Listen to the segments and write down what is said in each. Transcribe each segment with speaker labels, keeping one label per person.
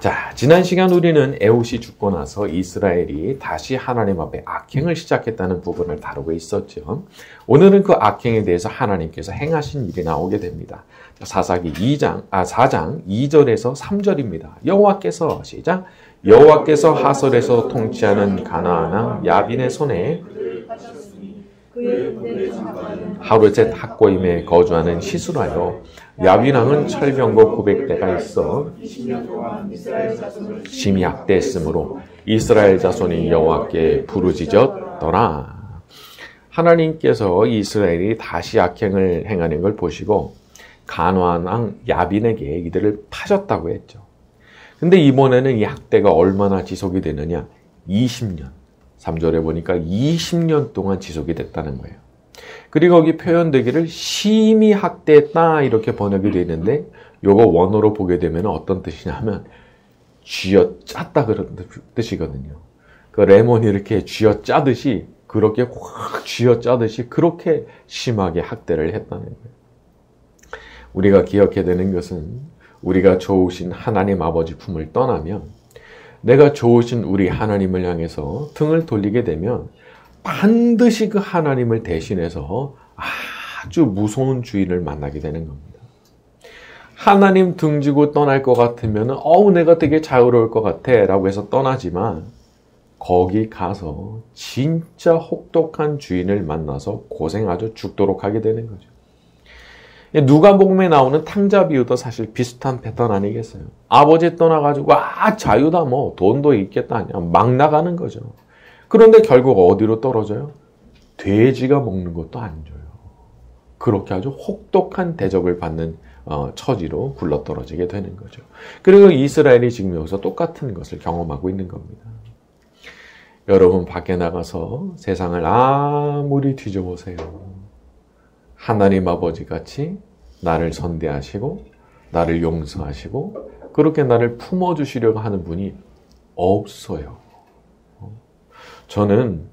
Speaker 1: 자, 지난 시간 우리는 에훗이 죽고 나서 이스라엘이 다시 하나님 앞에 악행을 시작했다는 부분을 다루고 있었죠. 오늘은 그 악행에 대해서 하나님께서 행하신 일이 나오게 됩니다. 사사기 4장 2절에서 3절입니다. 여호와께서 시작. 여호와께서 하솔에서 통치하는 가나안 왕 야빈의 손에 하루셋 학고임에 거주하는 시스라요. 야빈 왕은 철병거 900대가 있어 심히 학대했으므로 이스라엘 자손이 여호와께 부르짖었더라. 하나님께서 이스라엘이 다시 악행을 행하는 걸 보시고 가나안 왕 야빈에게 이들을 파셨다고 했죠. 근데 이번에는 이 학대가 얼마나 지속이 되느냐? 20년. 3절에 보니까 20년 동안 지속이 됐다는 거예요. 그리고 거기 표현되기를 심히 학대했다 이렇게 번역이 되어 있는데 요거 원어로 보게 되면 어떤 뜻이냐면 쥐어짰다 그런 뜻이거든요. 그 레몬이 이렇게 쥐어짜듯이 그렇게 확 쥐어짜듯이 그렇게 심하게 학대를 했다는 거예요. 우리가 기억해야 되는 것은 우리가 좋으신 하나님 아버지 품을 떠나면 내가 좋으신 우리 하나님을 향해서 등을 돌리게 되면 반드시 그 하나님을 대신해서 아주 무서운 주인을 만나게 되는 겁니다. 하나님 등지고 떠날 것 같으면 내가 되게 자유로울 것 같아 라고 해서 떠나지만 거기 가서 진짜 혹독한 주인을 만나서 고생하죠. 죽도록 하게 되는 거죠. 누가복음에 나오는 탕자 비유도 사실 비슷한 패턴 아니겠어요? 아버지 떠나가지고 자유다 뭐 돈도 있겠다 그냥 막 나가는 거죠. 그런데 결국 어디로 떨어져요? 돼지가 먹는 것도 안 줘요. 그렇게 아주 혹독한 대접을 받는 처지로 굴러떨어지게 되는 거죠. 그리고 이스라엘이 지금 여기서 똑같은 것을 경험하고 있는 겁니다. 여러분 밖에 나가서 세상을 아무리 뒤져보세요. 하나님 아버지 같이 나를 선대하시고 나를 용서하시고 그렇게 나를 품어주시려고 하는 분이 없어요. 저는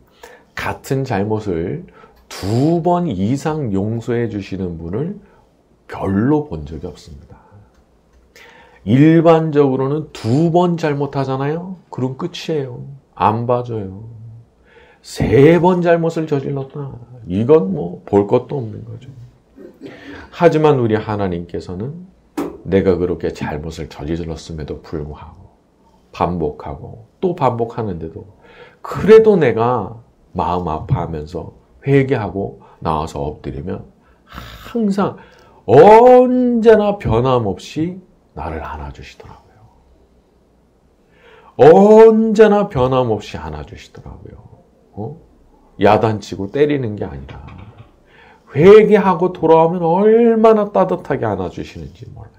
Speaker 1: 같은 잘못을 2번 이상 용서해 주시는 분을 별로 본 적이 없습니다. 일반적으로는 2번 잘못하잖아요. 그럼 끝이에요. 안 봐줘요. 3번 잘못을 저질렀다. 이건 뭐 볼 것도 없는 거죠. 하지만 우리 하나님께서는 내가 그렇게 잘못을 저질렀음에도 불구하고 반복하고 또 반복하는데도 그래도 내가 마음 아파하면서 회개하고 나와서 엎드리면 항상 언제나 변함없이 나를 안아주시더라고요. 언제나 변함없이 안아주시더라고요. 야단치고 때리는 게 아니라 회개하고 돌아오면 얼마나 따뜻하게 안아주시는지 몰라요.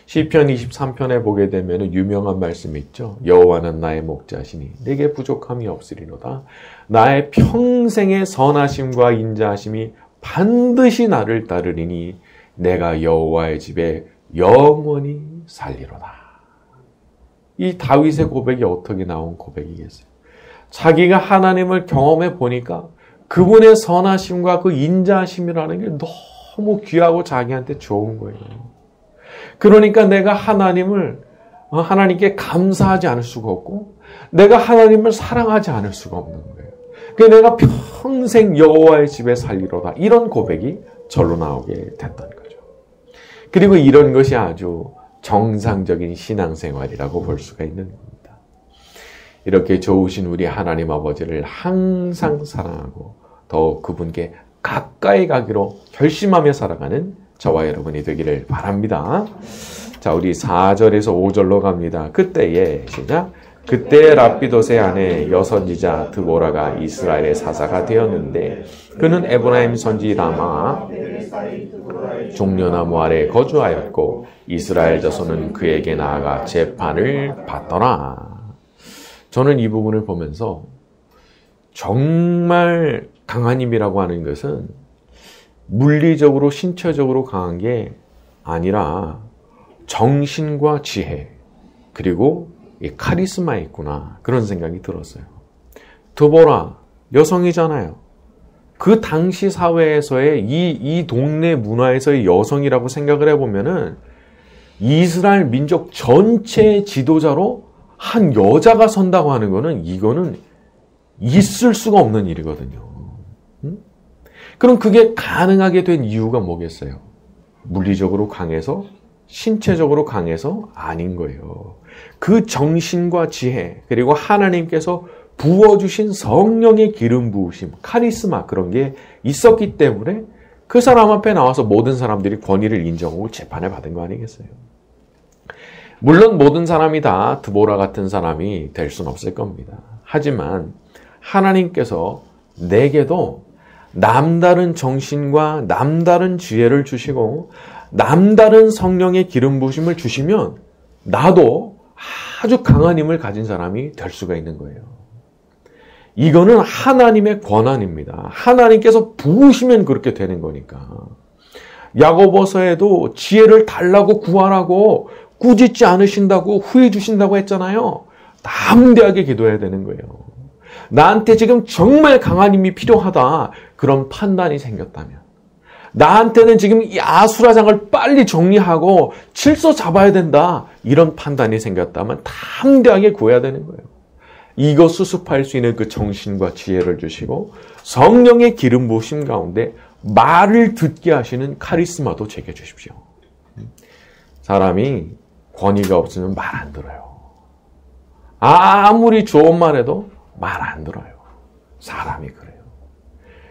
Speaker 1: 시편 23편에 보게 되면 유명한 말씀이 있죠. 여호와는 나의 목자시니 내게 부족함이 없으리로다. 나의 평생의 선하심과 인자하심이 반드시 나를 따르리니 내가 여호와의 집에 영원히 살리로다. 이 다윗의 고백이 어떻게 나온 고백이겠어요? 자기가 하나님을 경험해 보니까 그분의 선하심과 그 인자하심이라는 게 너무 귀하고 자기한테 좋은 거예요. 그러니까 내가 하나님께 감사하지 않을 수가 없고 내가 하나님을 사랑하지 않을 수가 없는 거예요. 그래서 내가 평생 여호와의 집에 살리로다. 이런 고백이 절로 나오게 됐던 거죠. 그리고 이런 것이 아주 정상적인 신앙생활이라고 볼 수가 있는 겁니다. 이렇게 좋으신 우리 하나님 아버지를 항상 사랑하고 더 그분께 가까이 가기로 결심하며 살아가는 저와 여러분이 되기를 바랍니다. 자, 우리 4절에서 5절로 갑니다. 그때에 시작. 그때 랍비돗의 아내 여선지자 드보라가 이스라엘의 사사가 되었는데 그는 에브라임 선지 라마 종려나무 아래 거주하였고 이스라엘 자손은 그에게 나아가 재판을 받더라. 저는 이 부분을 보면서 정말 강한 힘이라고 하는 것은 물리적으로 신체적으로 강한 게 아니라 정신과 지혜 그리고 카리스마에 있구나 그런 생각이 들었어요. 드보라 여성이잖아요. 그 당시 사회에서의 이 동네 문화에서의 여성이라고 생각을 해보면은 이스라엘 민족 전체의 지도자로 한 여자가 선다고 하는 거는 이거는 있을 수가 없는 일이거든요. 그럼 그게 가능하게 된 이유가 뭐겠어요? 물리적으로 강해서? 신체적으로 강해서? 아닌 거예요. 그 정신과 지혜, 그리고 하나님께서 부어주신 성령의 기름 부으심, 카리스마 그런 게 있었기 때문에 그 사람 앞에 나와서 모든 사람들이 권위를 인정하고 재판을 받은 거 아니겠어요? 물론 모든 사람이 다 드보라 같은 사람이 될 수는 없을 겁니다. 하지만 하나님께서 내게도 남다른 정신과 남다른 지혜를 주시고 남다른 성령의 기름 부으심을 주시면 나도 아주 강한 힘을 가진 사람이 될 수가 있는 거예요. 이거는 하나님의 권한입니다. 하나님께서 부으시면 그렇게 되는 거니까. 야고보서에도 지혜를 달라고 구하라고 꾸짖지 않으신다고 후회 주신다고 했잖아요. 담대하게 기도해야 되는 거예요. 나한테 지금 정말 강한 힘이 필요하다. 그런 판단이 생겼다면. 나한테는 지금 이 아수라장을 빨리 정리하고 질서 잡아야 된다. 이런 판단이 생겼다면 담대하게 구해야 되는 거예요. 이거 수습할 수 있는 그 정신과 지혜를 주시고 성령의 기름 부으심 가운데 말을 듣게 하시는 카리스마도 제게 주십시오. 사람이 권위가 없으면 말 안 들어요. 아무리 좋은 말 해도 말 안 들어요. 사람이 그래요.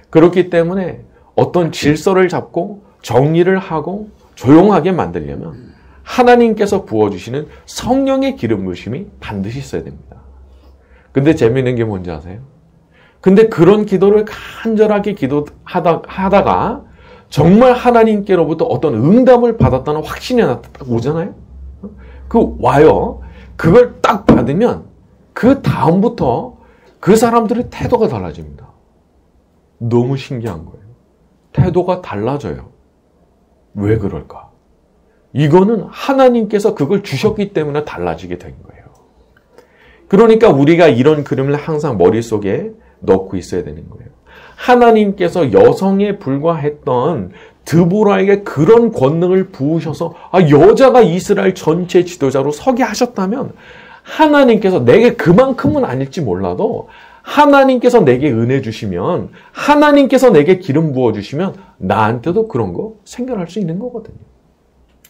Speaker 1: 그렇기 때문에 어떤 질서를 잡고 정리를 하고 조용하게 만들려면 하나님께서 부어주시는 성령의 기름 부으심이 반드시 있어야 됩니다. 근데 재미있는 게 뭔지 아세요? 근데 그런 기도를 간절하게 기도하다가 정말 하나님께로부터 어떤 응답을 받았다는 확신이 딱 오잖아요? 그 와요. 그걸 딱 받으면 그 다음부터 그 사람들의 태도가 달라집니다. 너무 신기한 거예요. 태도가 달라져요. 왜 그럴까? 이거는 하나님께서 그걸 주셨기 때문에 달라지게 된 거예요. 그러니까 우리가 이런 그림을 항상 머릿속에 넣고 있어야 되는 거예요. 하나님께서 여성에 불과했던 드보라에게 그런 권능을 부으셔서 여자가 이스라엘 전체 지도자로 서게 하셨다면 하나님께서 내게 그만큼은 아닐지 몰라도 하나님께서 내게 은혜 주시면 하나님께서 내게 기름 부어주시면 나한테도 그런 거 생겨날 수 있는 거거든요.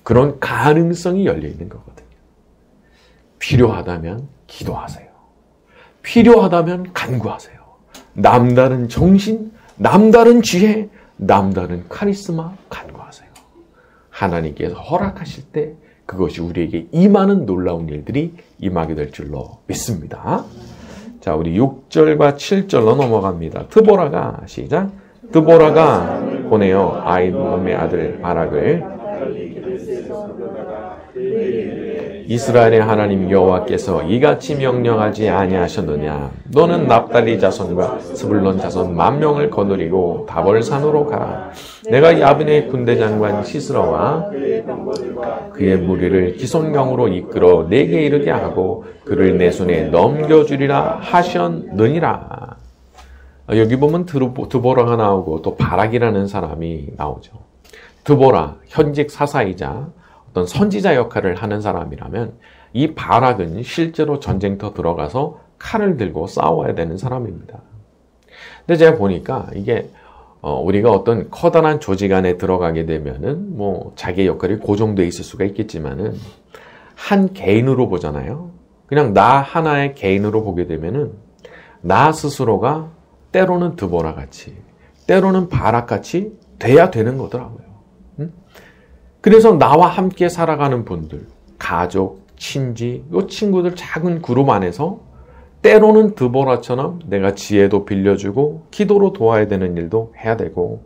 Speaker 1: 그런 가능성이 열려 있는 거거든요. 필요하다면 기도하세요. 필요하다면 간구하세요. 남다른 정신, 남다른 지혜, 남다른 카리스마 간구하세요. 하나님께서 허락하실 때 그것이 우리에게 임하는 놀라운 일들이 임하게 될 줄로 믿습니다. 자, 우리 6절과 7절로 넘어갑니다. 드보라가 시작. 드보라가 보내어 아히노함의 아들 바락을 이스라엘의 하나님 여호와께서 이같이 명령하지 아니하셨느냐? 너는 납달리 자손과 스불론 자손 10,000명을 거느리고 다볼산으로 가라. 내가 야빈의 군대 장관 시스라와 그의 무리를 기손강으로 이끌어 내게 이르게 하고 그를 내 손에 넘겨주리라 하셨느니라. 여기 보면 드보라가 나오고 또 바락이라는 사람이 나오죠. 드보라, 현직 사사이자 어떤 선지자 역할을 하는 사람이라면 이 바락은 실제로 전쟁터 들어가서 칼을 들고 싸워야 되는 사람입니다. 근데 제가 보니까 이게 우리가 어떤 커다란 조직 안에 들어가게 되면은 뭐 자기의 역할이 고정되어 있을 수가 있겠지만은 한 개인으로 보잖아요. 그냥 나 하나의 개인으로 보게 되면은 나 스스로가 때로는 드보라 같이, 때로는 바락 같이 돼야 되는 거더라고요. 그래서 나와 함께 살아가는 분들, 가족, 친지, 요 친구들 작은 그룹 안에서 때로는 드보라처럼 내가 지혜도 빌려주고 기도로 도와야 되는 일도 해야 되고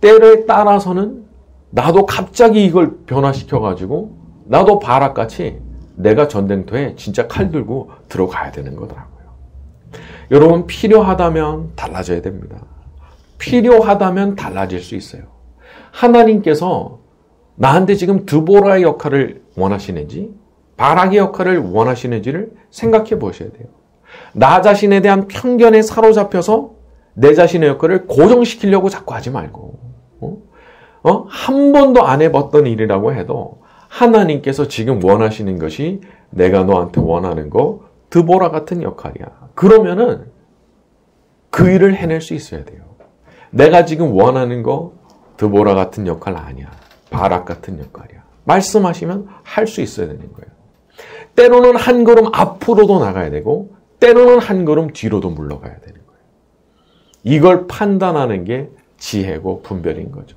Speaker 1: 때에 따라서는 나도 갑자기 이걸 변화시켜가지고 나도 바락같이 내가 전쟁터에 진짜 칼 들고 들어가야 되는 거더라고요. 여러분 필요하다면 달라져야 됩니다. 필요하다면 달라질 수 있어요. 하나님께서 나한테 지금 드보라의 역할을 원하시는지 바락의 역할을 원하시는지를 생각해 보셔야 돼요. 나 자신에 대한 편견에 사로잡혀서 내 자신의 역할을 고정시키려고 자꾸 하지 말고 한 번도 안 해봤던 일이라고 해도 하나님께서 지금 원하시는 것이 내가 너한테 원하는 거 드보라 같은 역할이야. 그러면은 그 일을 해낼 수 있어야 돼요. 내가 지금 원하는 거 드보라 같은 역할 아니야. 바락 같은 역할이야. 말씀하시면 할 수 있어야 되는 거예요. 때로는 한 걸음 앞으로도 나가야 되고 때로는 한 걸음 뒤로도 물러가야 되는 거예요. 이걸 판단하는 게 지혜고 분별인 거죠.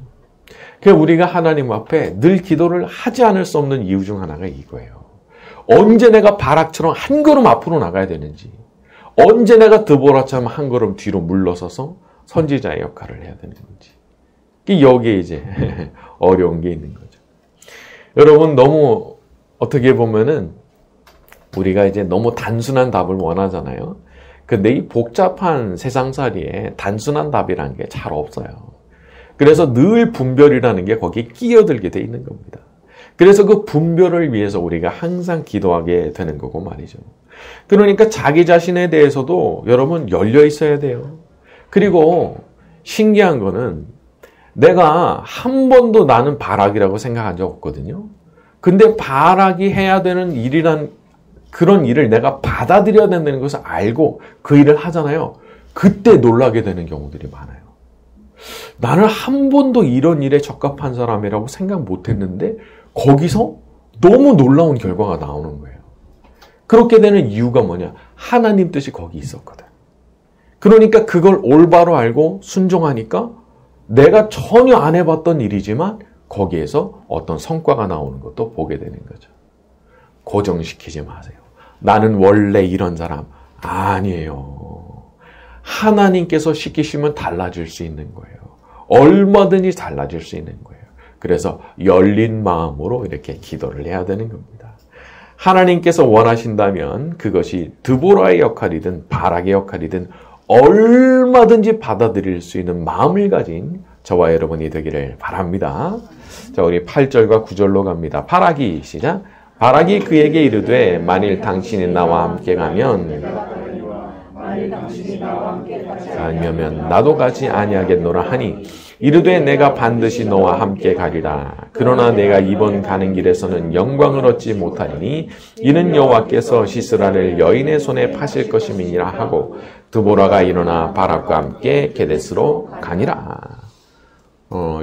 Speaker 1: 그래서 우리가 하나님 앞에 늘 기도를 하지 않을 수 없는 이유 중 하나가 이거예요. 언제 내가 바락처럼 한 걸음 앞으로 나가야 되는지, 언제 내가 드보라처럼 한 걸음 뒤로 물러서서 선지자의 역할을 해야 되는지. 여기에 이제 어려운 게 있는 거죠. 여러분, 너무 어떻게 보면은 우리가 이제 너무 단순한 답을 원하잖아요. 근데 이 복잡한 세상살이에 단순한 답이라는 게 잘 없어요. 그래서 늘 분별이라는 게 거기에 끼어들게 돼 있는 겁니다. 그래서 그 분별을 위해서 우리가 항상 기도하게 되는 거고 말이죠. 그러니까 자기 자신에 대해서도 여러분 열려 있어야 돼요. 그리고 신기한 거는 내가 한 번도 나는 바락이라고 생각한 적 없거든요. 근데 바락이 해야 되는 일이란 그런 일을 내가 받아들여야 된다는 것을 알고 그 일을 하잖아요. 그때 놀라게 되는 경우들이 많아요. 나는 한 번도 이런 일에 적합한 사람이라고 생각 못했는데 거기서 너무 놀라운 결과가 나오는 거예요. 그렇게 되는 이유가 뭐냐? 하나님 뜻이 거기 있었거든. 그러니까 그걸 올바로 알고 순종하니까 내가 전혀 안 해봤던 일이지만 거기에서 어떤 성과가 나오는 것도 보게 되는 거죠. 고정시키지 마세요. 나는 원래 이런 사람 아니에요. 하나님께서 시키시면 달라질 수 있는 거예요. 얼마든지 달라질 수 있는 거예요. 그래서 열린 마음으로 이렇게 기도를 해야 되는 겁니다. 하나님께서 원하신다면 그것이 드보라의 역할이든 바락의 역할이든 얼마든지 받아들일 수 있는 마음을 가진 저와 여러분이 되기를 바랍니다. 자, 우리 8절과 9절로 갑니다. 바락이 시작. 바락이 그에게 이르되 만일 당신이 나와 함께 가면 아니면 나도 가지 아니하겠노라 하니 이르되 내가 반드시 너와 함께 가리라. 그러나 내가 이번 가는 길에서는 영광을 얻지 못하리니 이는 여호와께서 시스라를 여인의 손에 파실 것임이니라 하고 드보라가 일어나 바락과 함께 게데스로 가니라.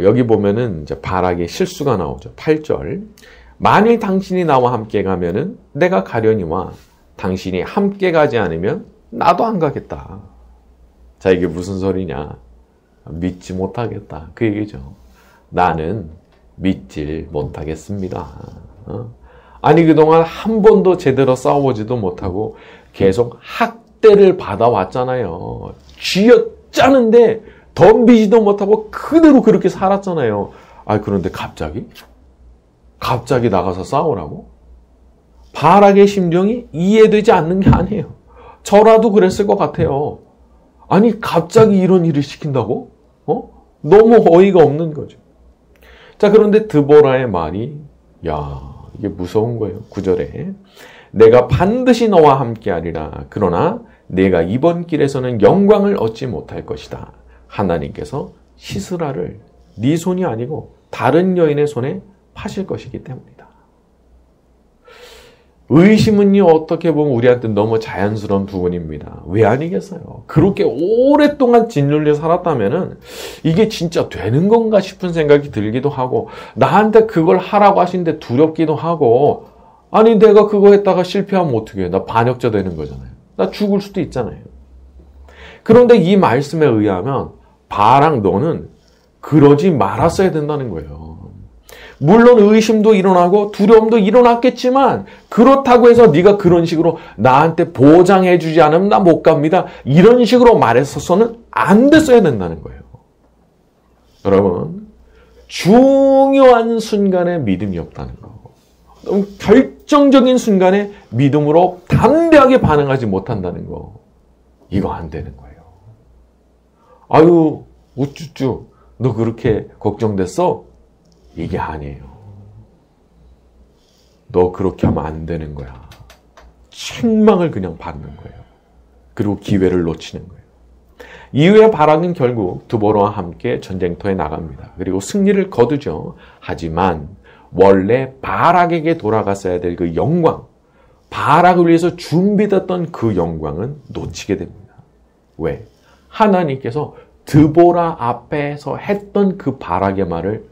Speaker 1: 여기 보면은 이제 바락의 실수가 나오죠. 8절. 만일 당신이 나와 함께 가면은 내가 가려니와 당신이 함께 가지 않으면 나도 안 가겠다. 자, 이게 무슨 소리냐? 믿지 못하겠다. 그 얘기죠. 나는 믿질 못하겠습니다. 아니, 그동안 한 번도 제대로 싸워보지도 못하고 계속 학대를 받아왔잖아요. 쥐어짜는데 덤비지도 못하고 그대로 그렇게 살았잖아요. 아, 그런데 갑자기 나가서 싸우라고? 바락의 심정이 이해되지 않는 게 아니에요. 저라도 그랬을 것 같아요. 아니, 갑자기 이런 일을 시킨다고? 너무 어이가 없는 거죠. 자, 그런데 드보라의 말이, 이게 무서운 거예요. 9절에. 내가 반드시 너와 함께 하리라. 그러나 내가 이번 길에서는 영광을 얻지 못할 것이다. 하나님께서 시스라를 네 손이 아니고 다른 여인의 손에 파실 것이기 때문이다. 의심은요, 어떻게 보면 우리한테 너무 자연스러운 부분입니다. 왜 아니겠어요? 그렇게 오랫동안 짓눌려 살았다면은 이게 진짜 되는 건가 싶은 생각이 들기도 하고, 나한테 그걸 하라고 하시는데 두렵기도 하고, 아니, 내가 그거 했다가 실패하면 어떻게 해? 나 반역자 되는 거잖아요. 나 죽을 수도 있잖아요. 그런데 이 말씀에 의하면, 바락 너는 그러지 말았어야 된다는 거예요. 물론 의심도 일어나고 두려움도 일어났겠지만 그렇다고 해서 네가 그런 식으로 나한테 보장해 주지 않으면 나 못 갑니다. 이런 식으로 말했어서는 안 됐어야 된다는 거예요. 여러분, 중요한 순간에 믿음이 없다는 거. 너무 결정적인 순간에 믿음으로 담대하게 반응하지 못한다는 거. 이거 안 되는 거예요. 아유, 우쭈쭈, 너 그렇게 걱정됐어? 이게 아니에요. 너 그렇게 하면 안 되는 거야. 책망을 그냥 받는 거예요. 그리고 기회를 놓치는 거예요. 이후에 바락은 결국 드보라와 함께 전쟁터에 나갑니다. 그리고 승리를 거두죠. 하지만 원래 바락에게 돌아갔어야 될 그 영광, 바락을 위해서 준비됐던 그 영광은 놓치게 됩니다. 왜? 하나님께서 드보라 앞에서 했던 그 바락의 말을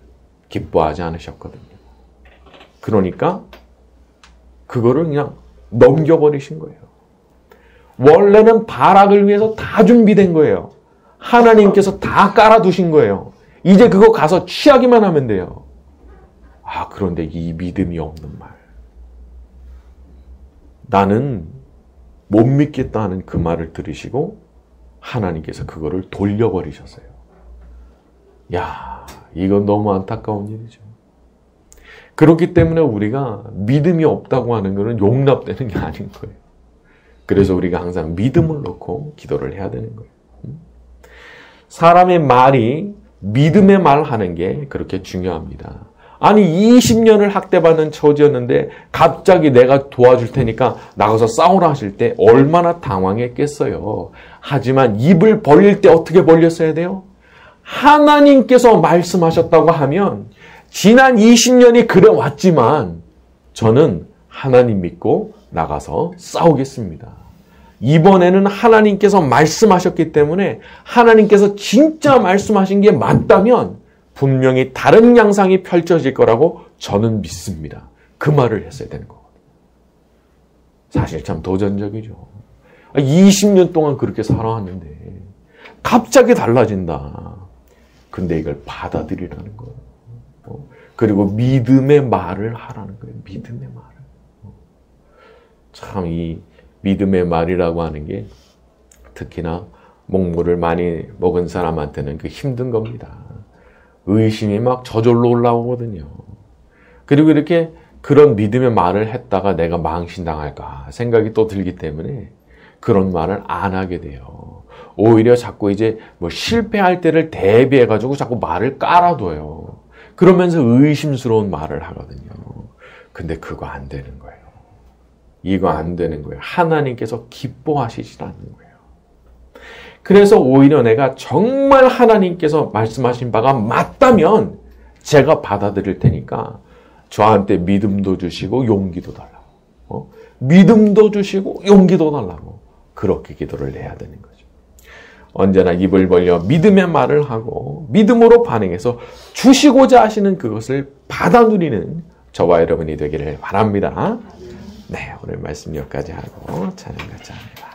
Speaker 1: 기뻐하지 않으셨거든요. 그러니까 그거를 그냥 넘겨버리신 거예요. 원래는 바락을 위해서 다 준비된 거예요. 하나님께서 다 깔아두신 거예요. 이제 그거 가서 취하기만 하면 돼요. 그런데 이 믿음이 없는 말. 나는 못 믿겠다 하는 그 말을 들으시고 하나님께서 그거를 돌려버리셨어요. 이건 너무 안타까운 일이죠. 그렇기 때문에 우리가 믿음이 없다고 하는 것은 용납되는 게 아닌 거예요. 그래서 우리가 항상 믿음을 놓고 기도를 해야 되는 거예요. 사람의 말이 믿음의 말 하는 게 그렇게 중요합니다. 아니 20년을 학대받는 처지였는데 갑자기 내가 도와줄 테니까 나가서 싸우라 하실 때 얼마나 당황했겠어요. 하지만 입을 벌릴 때 어떻게 벌렸어야 돼요? 하나님께서 말씀하셨다고 하면 지난 20년이 그래 왔지만 저는 하나님 믿고 나가서 싸우겠습니다. 이번에는 하나님께서 말씀하셨기 때문에 하나님께서 진짜 말씀하신 게 맞다면 분명히 다른 양상이 펼쳐질 거라고 저는 믿습니다. 그 말을 했어야 되는 거거든요. 사실 참 도전적이죠. 20년 동안 그렇게 살아왔는데 갑자기 달라진다. 근데 이걸 받아들이라는 거예요. 그리고 믿음의 말을 하라는 거예요. 믿음의 말을. 참 이 믿음의 말이라고 하는 게 특히나 먹물을 많이 먹은 사람한테는 그 힘든 겁니다. 의심이 막 저절로 올라오거든요. 그리고 이렇게 그런 믿음의 말을 했다가 내가 망신당할까 생각이 또 들기 때문에 그런 말을 안 하게 돼요. 오히려 자꾸 이제 뭐 실패할 때를 대비해가지고 자꾸 말을 깔아둬요. 그러면서 의심스러운 말을 하거든요. 근데 그거 안 되는 거예요. 이거 안 되는 거예요. 하나님께서 기뻐하시지 않는 거예요. 그래서 오히려 내가 정말 하나님께서 말씀하신 바가 맞다면 제가 받아들일 테니까 저한테 믿음도 주시고 용기도 달라고. 믿음도 주시고 용기도 달라고. 그렇게 기도를 해야 되는 거죠. 언제나 입을 벌려 믿음의 말을 하고 믿음으로 반응해서 주시고자 하시는 그것을 받아 누리는 저와 여러분이 되기를 바랍니다. 네, 오늘 말씀 여기까지 하고 찬양 같이 합니다.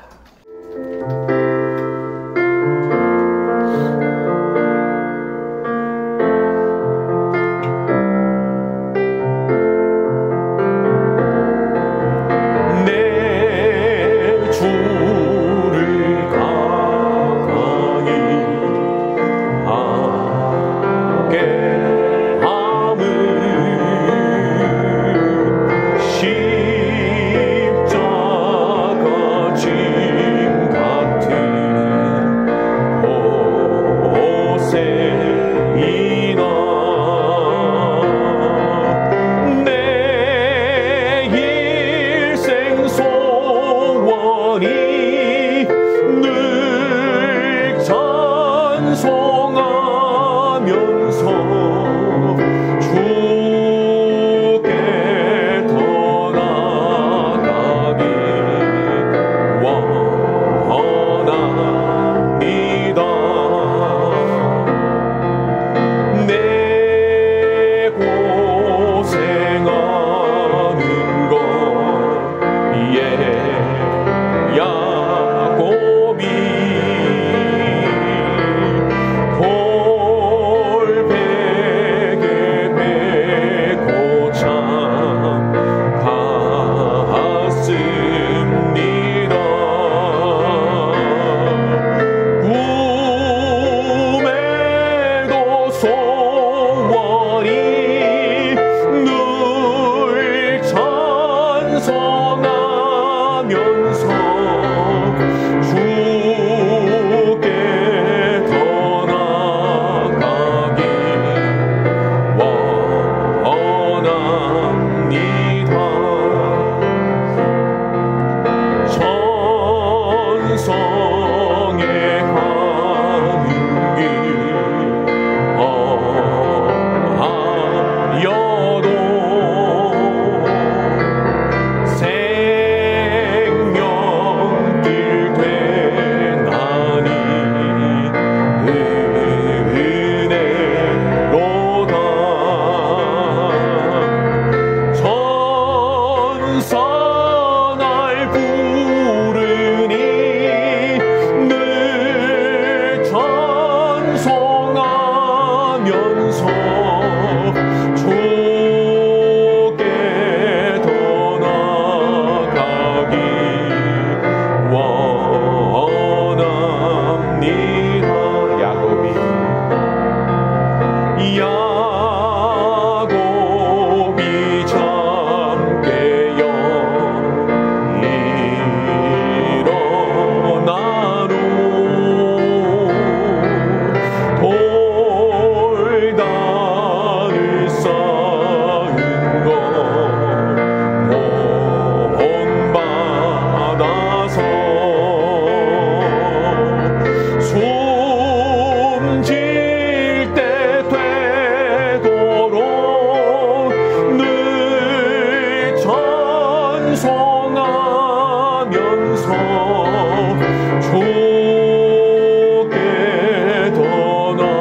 Speaker 1: 찬송하면서 찬양하면서 좋게 떠나가기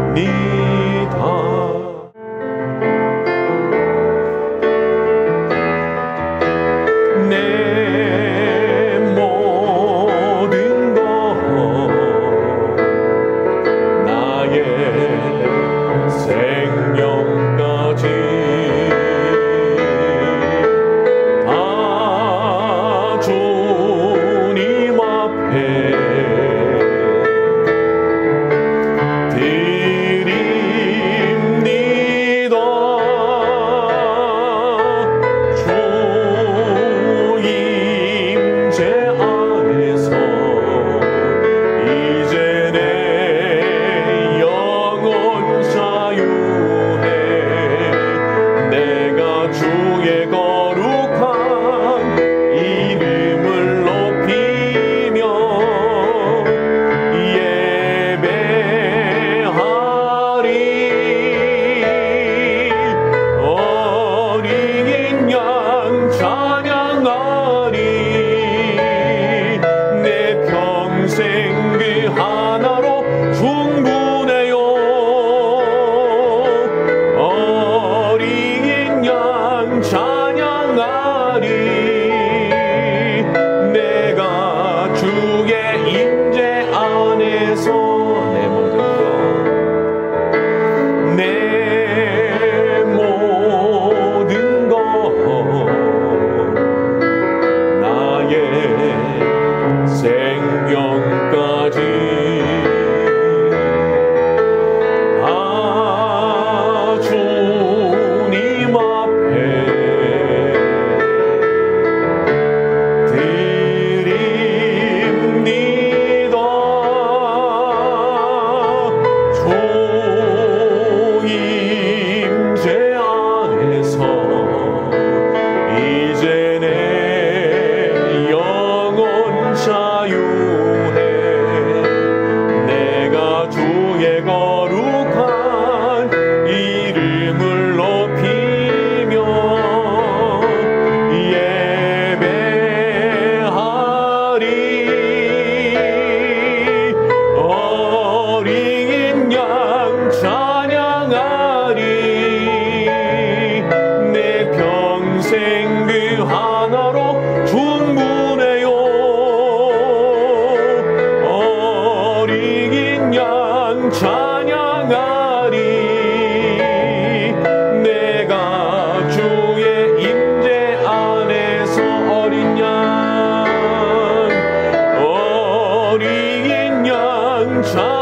Speaker 1: 원합니다. 내 모든 것 나의 생명까지 다 주님 앞에 드립니다. 주 임재 안에서 이제 내 영혼 자유해. 내가 주의 거룩한 이름을 높이며 예배하리. 어린 양 찬양하리. 내 평생 그 하나로 충분해요. 어린 양 찬양하리. 내가 주의 임재 안에서 내 모든 것 내 모든 것 나의 생명까지 다 주님 앞에 드립니다. 주 임재 안에서 이제 내 영혼 자유해. 내가 주의 거룩한 이름을 높이며 예배하리. 어린 양 찬양하리. 내 평생 그 하나로 충분해요. 어린 양 찬양하리. 내가 주의 임재 안에서 어린 양 찬양하리.